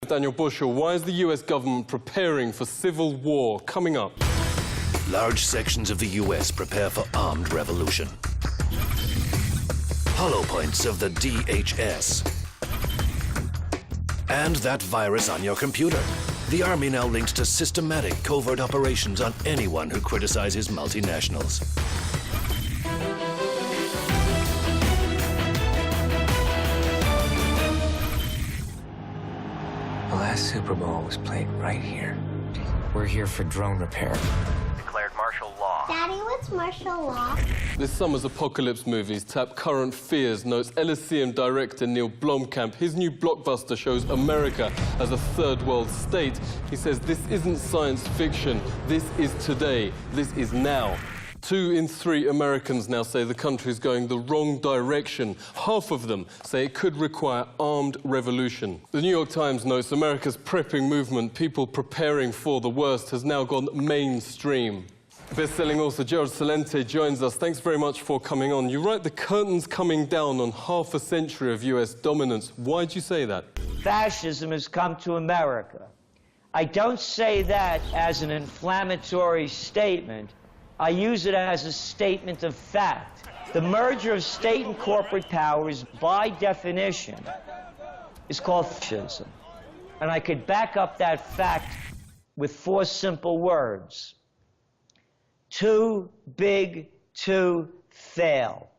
Daniel Bushell, why is the US government preparing for civil war coming up? Large sections of the US prepare for armed revolution. Hollow points of the DHS. And that virus on your computer. The Army now linked to systematic covert operations on anyone who criticizes multinationals. The last Super Bowl was played right here. We're here for drone repair. Declared martial law. Daddy, what's martial law? This summer's apocalypse movies tap current fears, notes Elysium director Neil Blomkamp. His new blockbuster shows America as a third world state. He says this isn't science fiction, this is today, this is now. 2 in 3 Americans now say the country is going the wrong direction. Half of them say it could require armed revolution. The New York Times notes America's prepping movement, people preparing for the worst, has now gone mainstream. Best-selling author Gerald Celente joins us. Thanks very much for coming on. You write the curtain's coming down on half a century of US dominance. Why'd you say that? Fascism has come to America. I don't say that as an inflammatory statement. I use it as a statement of fact. The merger of state and corporate powers, by definition, is called fascism. And I could back up that fact with 4 simple words. Too big to fail.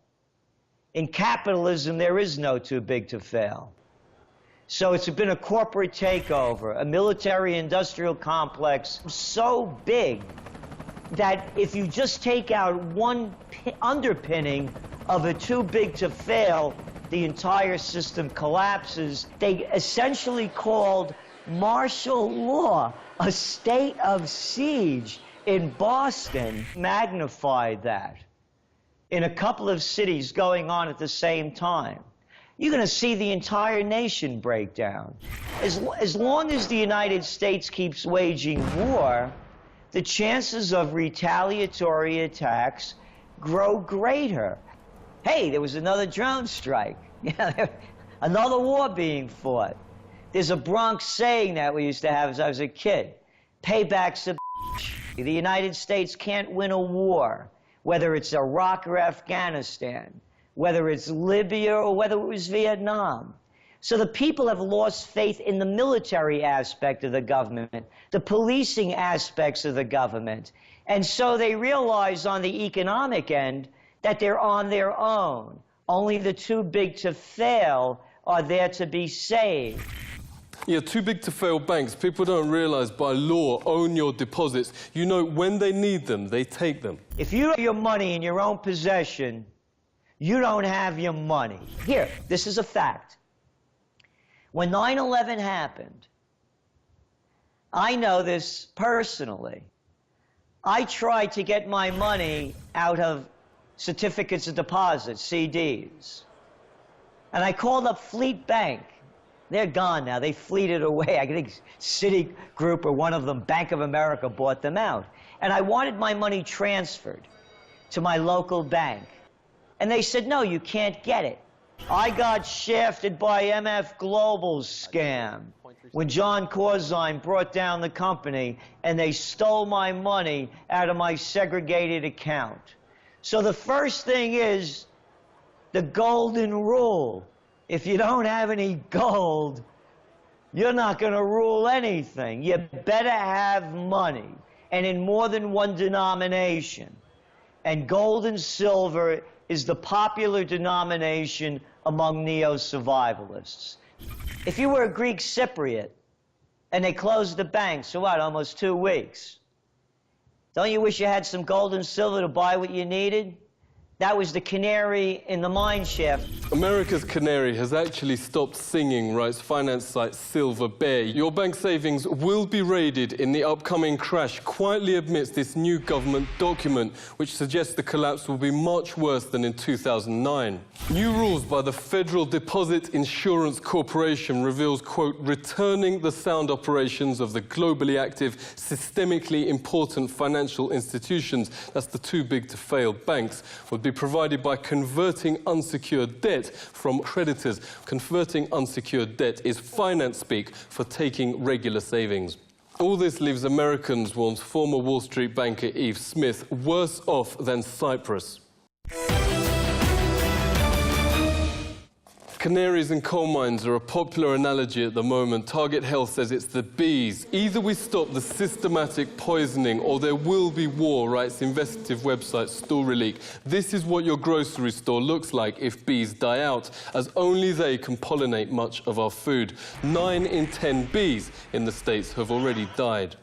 In capitalism, there is no too big to fail. So it's been a corporate takeover, a military-industrial complex so big that if you just take out one underpinning of a too big to fail, the entire system collapses. They essentially called martial law a state of siege in Boston, magnified that in a couple of cities going on at the same time. You're going to see the entire nation break down. As long as the United States keeps waging war, the chances of retaliatory attacks grow greater. Hey, there was another drone strike. Another war being fought. There's a Bronx saying that we used to have as I was a kid. Payback's a bitch. The United States can't win a war, whether it's Iraq or Afghanistan, whether it's Libya or whether it was Vietnam. So the people have lost faith in the military aspect of the government, the policing aspects of the government. And so they realize on the economic end that they're on their own. Only the too big to fail are there to be saved. Yeah, too big to fail banks. People don't realize by law, own your deposits. You know, when they need them, they take them. If you have your money in your own possession, you don't have your money. Here, this is a fact. When 9/11 happened, I know this personally. I tried to get my money out of certificates of deposit, CDs. And I called up Fleet Bank. They're gone now. They fleeted away. I think Citigroup or one of them, Bank of America, bought them out. And I wanted my money transferred to my local bank. And they said, no, you can't get it. I got shafted by MF Global's scam when John Corzine brought down the company and they stole my money out of my segregated account. So the first thing is the golden rule. If you don't have any gold, you're not going to rule anything. You better have money, and in more than one denomination. And gold and silver is the popular denomination among neo-survivalists. If you were a Greek Cypriot and they closed the banks for what, almost 2 weeks, don't you wish you had some gold and silver to buy what you needed? That was the canary in the mine shaft. America's canary has actually stopped singing, writes finance site Silver Bear. Your bank savings will be raided in the upcoming crash, quietly amidst this new government document, which suggests the collapse will be much worse than in 2009. New rules by the Federal Deposit Insurance Corporation reveals, quote, returning the sound operations of the globally active, systemically important financial institutions, that's the too big to fail banks, will be provided by converting unsecured debt from creditors. Converting unsecured debt is finance speak for taking regular savings. All this leaves Americans, warns former Wall Street banker Eve Smith, worse off than Cyprus. Canaries and coal mines are a popular analogy at the moment. Target Health says it's the bees. Either we stop the systematic poisoning or there will be war, writes investigative website Story Leak. This is what your grocery store looks like if bees die out, as only they can pollinate much of our food. 9 in 10 bees in the States have already died.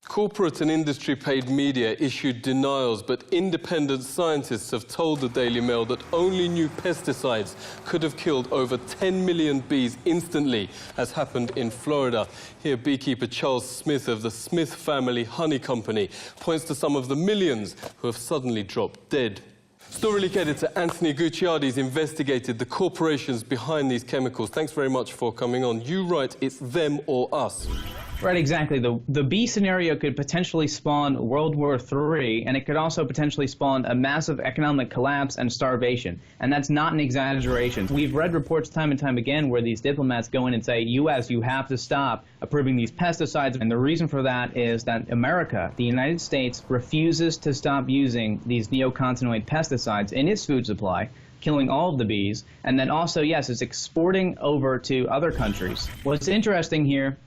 Corporate and industry-paid media issued denials, but independent scientists have told the Daily Mail that only new pesticides could have killed over 10 million bees instantly, as happened in Florida. Here, beekeeper Charles Smith of the Smith Family Honey Company points to some of the millions who have suddenly dropped dead. Story Leak editor Anthony Gucciardi's investigated the corporations behind these chemicals. Thanks very much for coming on. You write it's them or us. Right, exactly. The bee scenario could potentially spawn World War III, and it could also potentially spawn a massive economic collapse and starvation. And that's not an exaggeration. We've read reports time and time again where these diplomats go in and say, U.S., you have to stop approving these pesticides. And the reason for that is that America, the United States, refuses to stop using these neonicotinoid pesticides in its food supply, killing all of the bees. And then also, yes, it's exporting over to other countries. What's interesting here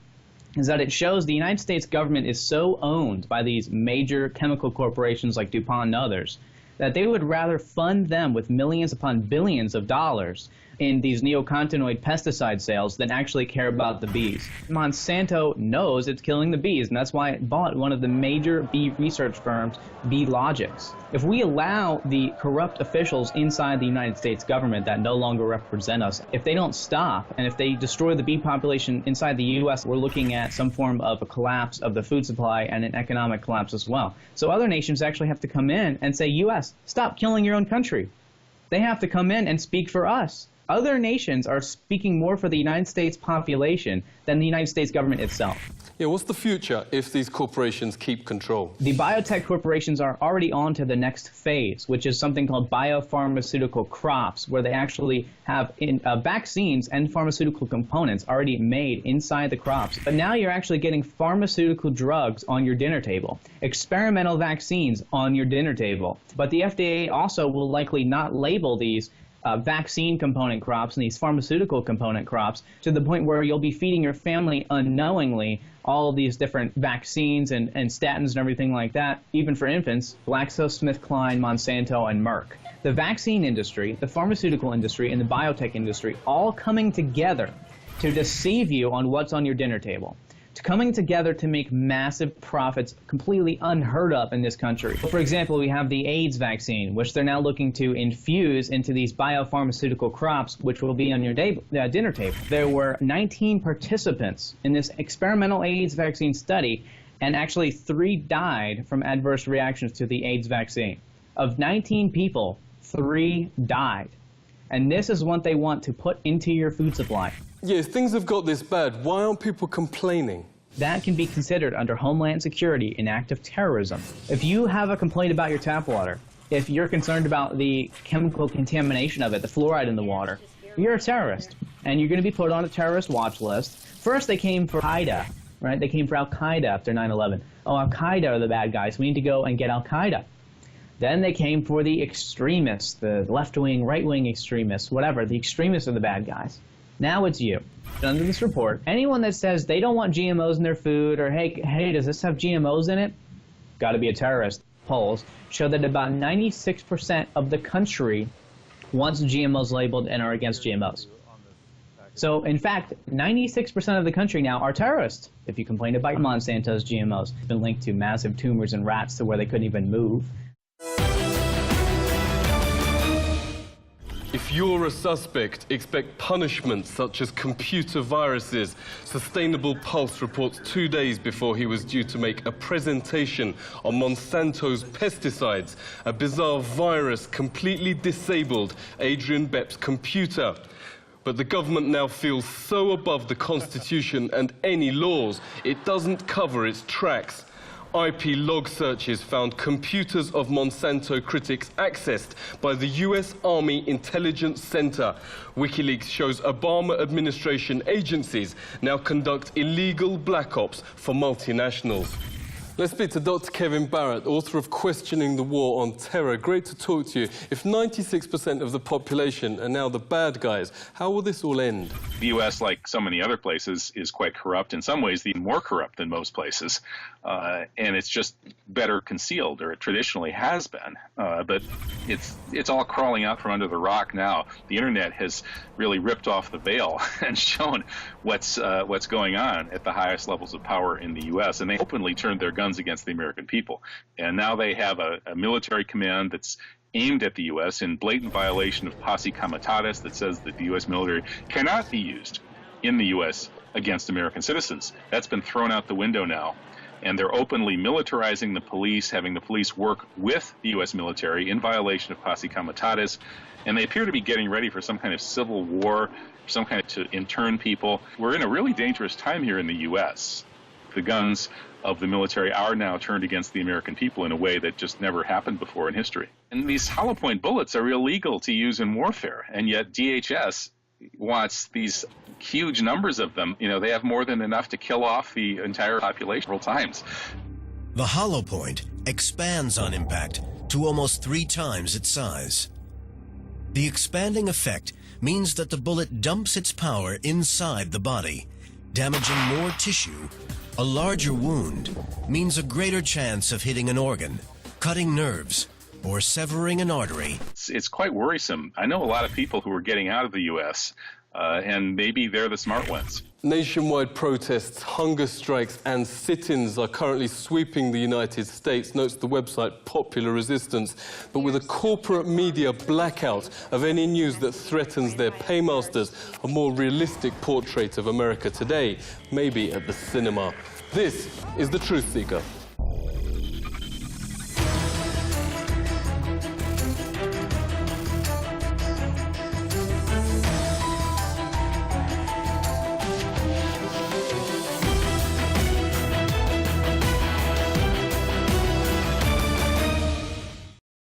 is that it shows the United States government is so owned by these major chemical corporations like DuPont and others that they would rather fund them with millions upon billions of dollars in these neonicotinoid pesticide sales than actually care about the bees. Monsanto knows it's killing the bees, and that's why it bought one of the major bee research firms, Beelogics. If we allow the corrupt officials inside the United States government that no longer represent us, if they don't stop, and if they destroy the bee population inside the U.S., we're looking at some form of a collapse of the food supply and an economic collapse as well. So other nations actually have to come in and say, U.S., stop killing your own country. They have to come in and speak for us. Other nations are speaking more for the United States population than the United States government itself. Yeah, what's the future if these corporations keep control? The biotech corporations are already on to the next phase, which is something called biopharmaceutical crops, where they actually have vaccines and pharmaceutical components already made inside the crops. But now you're actually getting pharmaceutical drugs on your dinner table, experimental vaccines on your dinner table. But the FDA also will likely not label these vaccine component crops and these pharmaceutical component crops to the point where you'll be feeding your family unknowingly all of these different vaccines and statins and everything like that, even for infants, GlaxoSmithKline, Monsanto, and Merck. The vaccine industry, the pharmaceutical industry, and the biotech industry all coming together to deceive you on what's on your dinner table, coming together to make massive profits completely unheard of in this country. For example, we have the AIDS vaccine, which they're now looking to infuse into these biopharmaceutical crops, which will be on your dinner table. There were 19 participants in this experimental AIDS vaccine study, and actually 3 died from adverse reactions to the AIDS vaccine. Of 19 people, 3 died. And this is what they want to put into your food supply. Yes, things have got this bad. Why aren't people complaining? That can be considered under Homeland Security an act of terrorism. If you have a complaint about your tap water, if you're concerned about the chemical contamination of it, the fluoride in the water, you're a terrorist, and you're going to be put on a terrorist watch list. First, they came for Al-Qaeda, right? They came for Al-Qaeda after 9/11. Oh, Al-Qaeda are the bad guys. We need to go and get Al-Qaeda. Then they came for the extremists, the left-wing, right-wing extremists, whatever. The extremists are the bad guys. Now it's you. Under this report, anyone that says they don't want GMOs in their food, or hey, does this have GMOs in it? Got to be a terrorist. Polls show that about 96% of the country wants GMOs labeled and are against GMOs. So, in fact, 96% of the country now are terrorists. If you complain about Monsanto's GMOs, it's been linked to massive tumors in rats to where they couldn't even move. If you're a suspect, expect punishments such as computer viruses. Sustainable Pulse reports 2 days before he was due to make a presentation on Monsanto's pesticides. A bizarre virus completely disabled Adrian Bepp's computer. But the government now feels so above the Constitution and any laws, it doesn't cover its tracks. IP log searches found computers of Monsanto critics accessed by the US Army Intelligence Center. WikiLeaks shows Obama administration agencies now conduct illegal black ops for multinationals. Let's speak to Dr. Kevin Barrett, author of Questioning the War on Terror. Great to talk to you. If 96% of the population are now the bad guys, how will this all end? The U.S., like so many other places, is quite corrupt. In some ways, even more corrupt than most places. And it's just better concealed, or it traditionally has been. But it's all crawling out from under the rock now. The Internet has really ripped off the veil and shown what's going on at the highest levels of power in the U.S. And they openly turned their guns against the American people. And now they have a military command that's aimed at the U.S. in blatant violation of posse comitatus that says that the U.S. military cannot be used in the U.S. against American citizens. That's been thrown out the window now. And they're openly militarizing the police, having the police work with the U.S. military in violation of posse comitatus. And they appear to be getting ready for some kind of civil war, some kind of to intern people. We're in a really dangerous time here in the U.S. The guns of the military are now turned against the American people in a way that just never happened before in history. And these hollow point bullets are illegal to use in warfare, and yet DHS wants these huge numbers of them. You know, they have more than enough to kill off the entire population several times. The hollow point expands on impact to almost 3 times its size. The expanding effect means that the bullet dumps its power inside the body, damaging more tissue. A larger wound means a greater chance of hitting an organ, cutting nerves, or severing an artery. It's quite worrisome. I know a lot of people who are getting out of the U.S., and maybe they're the smart ones. Nationwide protests, hunger strikes and sit-ins are currently sweeping the United States, notes the website Popular Resistance. But with a corporate media blackout of any news that threatens their paymasters, a more realistic portrait of America today may be at the cinema. This is The Truth Seeker.